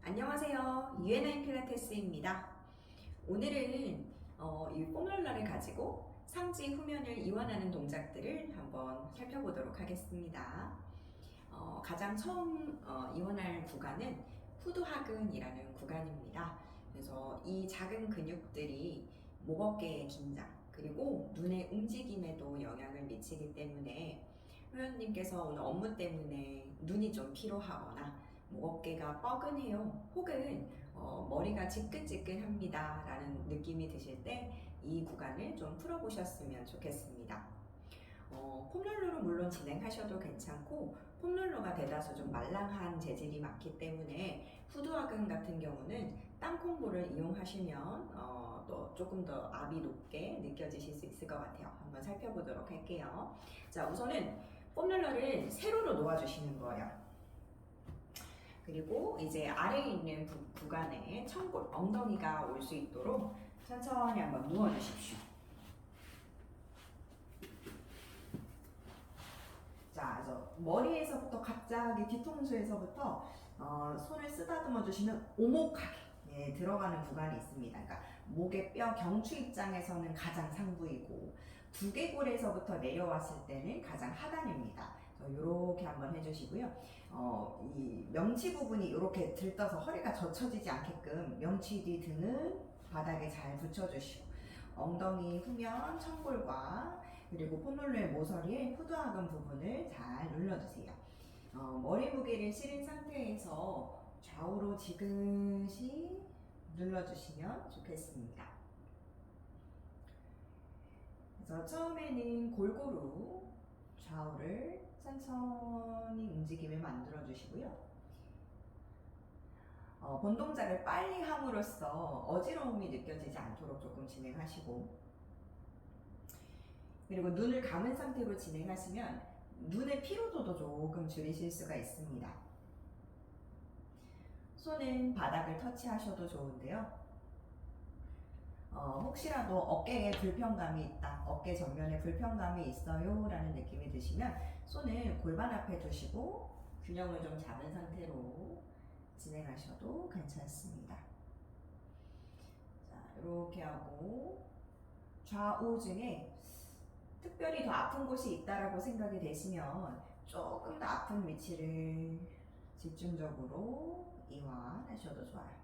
안녕하세요. UNI 필라테스입니다. 오늘은 이 폼롤러를 가지고 상지 후면을 이완하는 동작들을 한번 살펴보도록 하겠습니다. 가장 처음 이완할 구간은 후두하근이라는 구간입니다. 그래서 이 작은 근육들이 목 어깨의 긴장 그리고 눈의 움직임에도 영향을 미치기 때문에 회원님께서 오늘 업무 때문에 눈이 좀 피로하거나 목 어깨가 뻐근해요 혹은 머리가 지끈지끈합니다 라는 느낌이 드실 때 이 구간을 좀 풀어보셨으면 좋겠습니다. 폼롤러로 물론 진행하셔도 괜찮고 폼롤러가 대다수 좀 말랑한 재질이 많기 때문에 후두하근 같은 경우는 땅콩볼을 이용하시면 또 조금 더 압이 높게 느껴지실 수 있을 것 같아요. 한번 살펴보도록 할게요. 자, 우선은 폼롤러를 세로로 놓아주시는 거예요. 그리고 이제 아래에 있는 구간에 청골, 엉덩이가 올 수 있도록 천천히 한번 누워주십시오. 자, 그래서 머리에서부터 갑자기 뒤통수에서부터 손을 쓰다듬어 주시면 오목하게 들어가는 구간이 있습니다. 그러니까 목의 뼈 경추 입장에서는 가장 상부이고 두개골에서부터 내려왔을 때는 가장 하단입니다. 이렇게 한번 해주시고요. 이 명치 부분이 이렇게 들떠서 허리가 젖혀지지 않게끔 명치 뒤 등은 바닥에 잘 붙여주시고 엉덩이 후면 청골과 그리고 폼롤러의 모서리에 후두하근 부분을 잘 눌러주세요. 머리 무게를 실은 상태에서 좌우로 지그시 눌러주시면 좋겠습니다. 그래서 처음에는 골고루 좌우를 천천히 움직임을 만들어 주시고요. 본 동작을 빨리 함으로써 어지러움이 느껴지지 않도록 조금 진행하시고, 그리고 눈을 감은 상태로 진행하시면 눈의 피로도도 조금 줄이실 수가 있습니다. 손은 바닥을 터치하셔도 좋은데요. 혹시라도 어깨에 불편감이 있다, 어깨 전면에 불편감이 있어요 라는 느낌이 드시면 손을 골반 앞에 두시고 균형을 좀 잡은 상태로 진행하셔도 괜찮습니다. 자, 이렇게 하고 좌우 중에 특별히 더 아픈 곳이 있다라고 생각이 되시면 조금 더 아픈 위치를 집중적으로 이완하셔도 좋아요.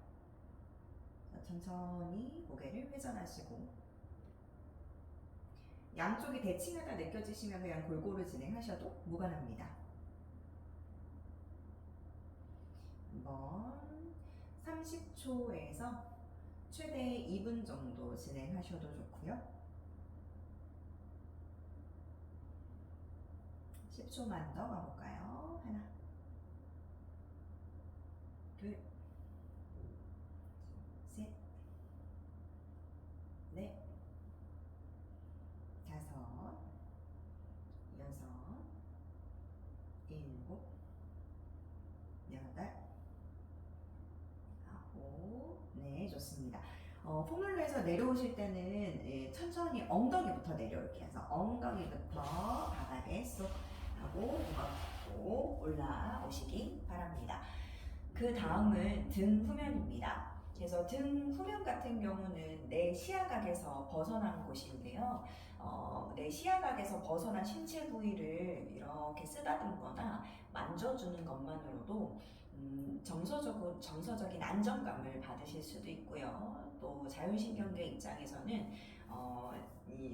자, 천천히 고개를 회전하시고 양쪽이 대칭하다 느껴지시면 그냥 골고루 진행하셔도 무관합니다. 한번 30초에서 최대 2분 정도 진행하셔도 좋고요. 10초만 더 가볼까요? 하나, 둘, 셋, 넷, 다섯, 여섯, 일곱, 여덟, 아홉. 네, 좋습니다. 폼롤러에서 내려오실 때는 천천히 엉덩이부터 내려올게요. 그래서 엉덩이부터 바닥에 쏙 하고 걷고 올라오시기 바랍니다. 그 다음은 등 후면입니다. 그래서 등 후면 같은 경우는 내 시야각에서 벗어난 곳인데요. 내 시야각에서 벗어난 신체 부위를 이렇게 쓰다듬거나 만져주는 것만으로도 정서적인 안정감을 받으실 수도 있고요. 또 자율신경계 입장에서는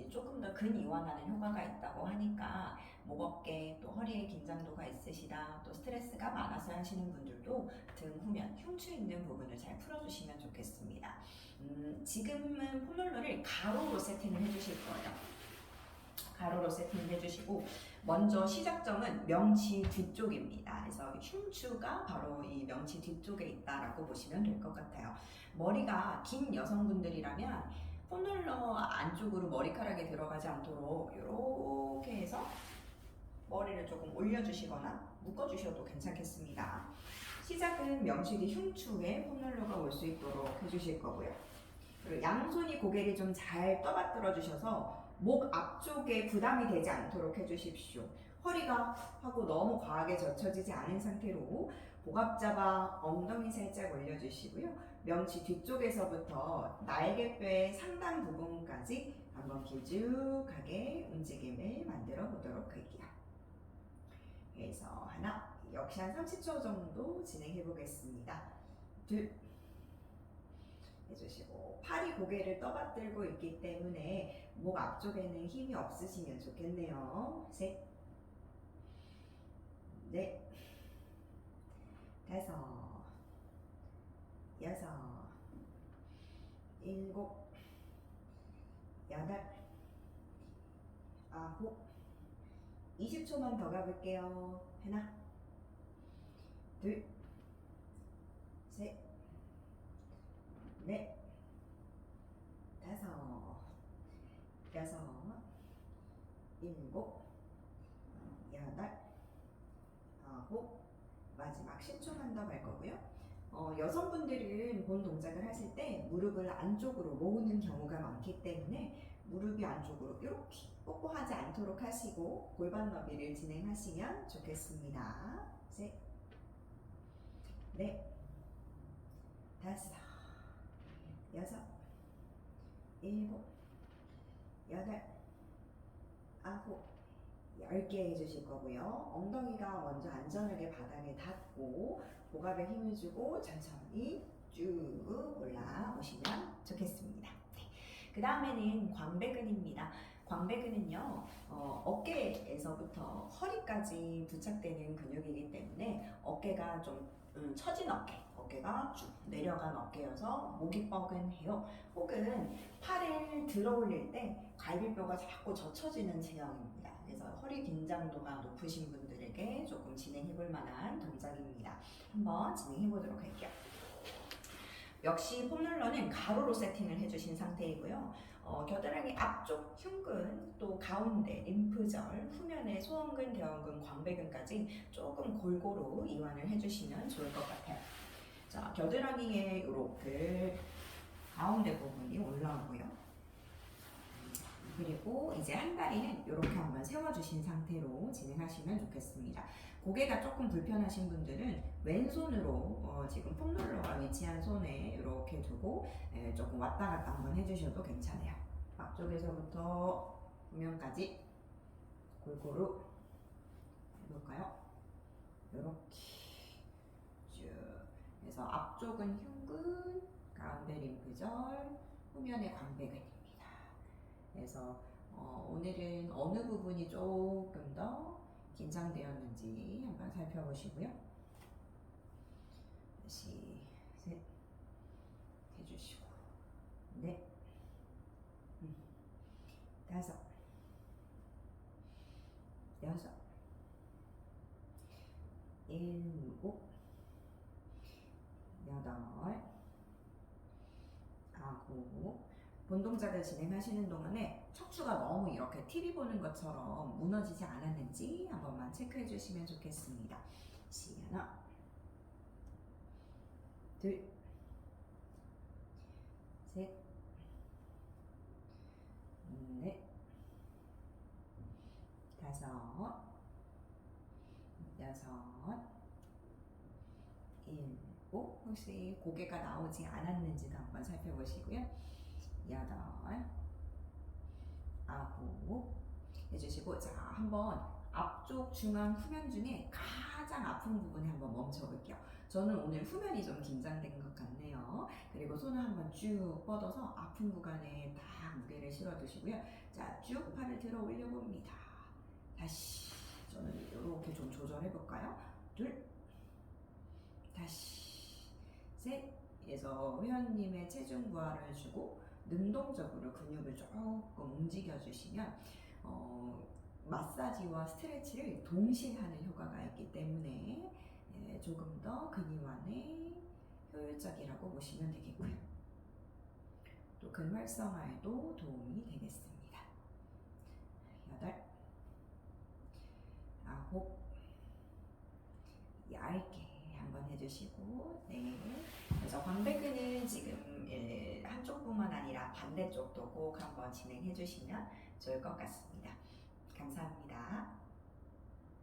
조금 더 근이완하는 효과가 있다고 하니까 목 어깨 또 허리에 긴장도가 있으시다, 또 스트레스가 많아서 하시는 분들도 등 후면 흉추 있는 부분을 잘 풀어주시면 좋겠습니다. 지금은 폼롤러를 가로로 세팅을 해주실 거예요. 가로로 세팅을 해주시고 먼저 시작점은 명치 뒤쪽입니다. 그래서 흉추가 바로 이 명치 뒤쪽에 있다라고 보시면 될 것 같아요. 머리가 긴 여성분들이라면 폼롤러 안쪽으로 머리카락이 들어가지 않도록 이렇게 해서 머리를 조금 올려주시거나 묶어주셔도 괜찮겠습니다. 시작은 명치 뒤 흉추에 폼롤러가 올 수 있도록 해주실 거고요. 그리고 양손이 고개를 좀 잘 떠받들어 주셔서 목 앞쪽에 부담이 되지 않도록 해주십시오. 허리가 하고 너무 과하게 젖혀지지 않은 상태로 복압 잡아 엉덩이 살짝 올려주시고요. 명치 뒤쪽에서부터 날개뼈의 상단 부분까지 한번 길쭉하게 움직임을 만들어 보도록 할게요. 그래서 하나, 역시 한 30초 정도 진행해 보겠습니다. 둘, 해주시고 팔이 고개를 떠받들고 있기 때문에 목 앞쪽에는 힘이 없으시면 좋겠네요. 셋, 넷, 다섯, 여섯, 일곱, 여덟, 아홉, 20초만 더 가볼게요. 하나, 둘, 셋, 넷, 다섯, 여섯, 일곱, 여덟, 아홉, 마지막 10초만 더 갈 거고요. 여성분들은 본 동작을 하실 때 무릎을 안쪽으로 모으는 경우가 많기 때문에 무릎이 안쪽으로 이렇게 뽀뽀하지 않도록 하시고 골반 너비를 진행하시면 좋겠습니다. 셋, 넷, 다섯, 여섯, 일곱, 여덟, 아홉, 10개 해주실 거고요. 엉덩이가 먼저 안전하게 바닥에 닿고 복압에 힘을 주고 천천히 쭉 올라오시면 좋겠습니다. 네. 그 다음에는 광배근입니다. 광배근은요, 어깨에서부터 허리까지 부착되는 근육이기 때문에 어깨가 좀 처진 어깨가 쭉 내려간 어깨여서 목이 뻐근해요. 혹은 팔을 들어 올릴 때 갈비뼈가 자꾸 젖혀지는 체형입니다. 그래서 허리 긴장도가 높으신 분들에게 조금 진행해 볼 만한 동작입니다. 한번 진행해 보도록 할게요. 역시 폼롤러는 가로로 세팅을 해주신 상태이고요. 겨드랑이 앞쪽 흉근, 또 가운데 림프절, 후면의 소원근, 대원근, 광배근까지 조금 골고루 이완을 해주시면 좋을 것 같아요. 자, 겨드랑이에 이렇게 가운데 부분이 올라오고요. 그리고 이제 한 다리는 이렇게 한번 세워주신 상태로 진행하시면 좋겠습니다. 고개가 조금 불편하신 분들은 왼손으로 지금 폼롤러가 위치한 손에 이렇게 두고 조금 왔다 갔다 한번 해주셔도 괜찮아요. 앞쪽에서부터 후면까지 골고루 해볼까요? 이렇게 쭉 해서 앞쪽은 흉근, 가운데 림프절, 후면의 광배근입니다. 그래서 오늘은 어느 부분이 조금 더 긴장되었는지 한번 살펴보시고요. 다시 셋 해주시고 넷, 다섯, 여섯, 일곱, 여덟, 아홉. 본 동작을 진행하시는 동안에 척추가 너무 이렇게 TV 보는 것처럼 무너지지 않았는지 한 번만 체크해 주시면 좋겠습니다. 하나, 둘, 셋, 넷, 다섯, 여섯, 일곱. 혹시 고개가 나오지 않았는지도 한번 살펴보시고요. 여덟, 아홉 해주시고, 자, 한번 앞쪽, 중앙, 후면 중에 가장 아픈 부분에 한번 멈춰볼게요. 저는 오늘 후면이 좀 긴장된 것 같네요. 그리고 손을 한번 쭉 뻗어서 아픈 구간에 딱 무게를 실어두시고요. 자, 쭉 팔을 들어 올려봅니다. 다시 저는 이렇게 좀 조절해볼까요? 둘, 다시 셋. 그래서 회원님의 체중 부하를 주고 능동적으로 근육을 조금 움직여주시면 마사지와 스트레치를 동시에 하는 효과가 있기 때문에 조금 더 근이완에 효율적이라고 보시면 되겠고요. 또 근 활성화에도 도움이 되겠습니다. 여덟, 아홉, 10개 한번 해주시고, 네. 그래서 광배근은 지금 한쪽뿐만 아니라 반대쪽도 꼭 한번 진행해 주시면 좋을 것 같습니다. 감사합니다.